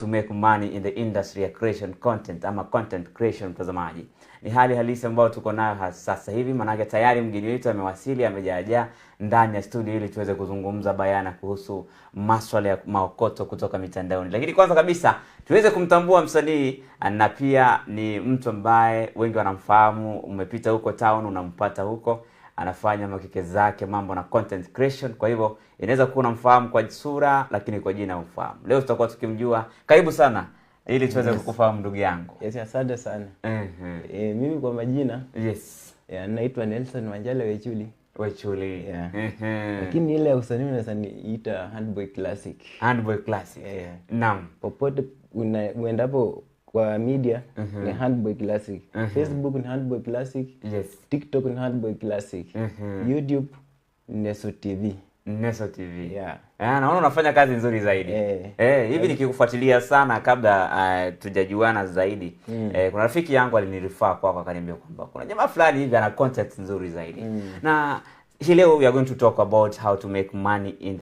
to make money in the industry ya creation content ama content creation. Mtazamaji, ni hali halisi ambayo tuko nayo sasa hivi, manake tayari mgeni wetu amewasili, amejaa ndani ya studio ili tuweze kuzungumza bayana kuhusu masuala ya maokoto kutoka mitandaoni. Lakini kwanza kabisa tuweze kumtambua msanii, na pia ni mtu ambaye wengi wanamfahamu. Umepita huko town unampata huko, anafanya makeke zake mambo na content creation. Kwa hivyo inaweza kuwa unamfahamu kwa sura lakini kwa jina umfahamu. Leo tutakuwa tukimjua. Karibu sana ili tuweze kukufahamu ndugu yangu. Yes, asante sana. Mimi kwa majina naitwa Nelson Wanjala Wechuli. Wechuli. Lakini ile usanii unasaniita Handboy Classic. Handboy Classic. Naam. Popote uendapo kwa media ni Handboy Classic. Facebook ni Handboy Classic. TikTok ni Handboy Classic. YouTube Neso TV. Neso TV. Naona unafanya kazi nzuri zaidi. Hivi nikikufuatilia sana kabla tujajuana zaidi. Kuna rafiki yangu alinirifaa kwako, akaniambia kwamba kuna jamaa fulani hivi ana content nzuri zaidi. Na hii leo we are going to talk about how to make money in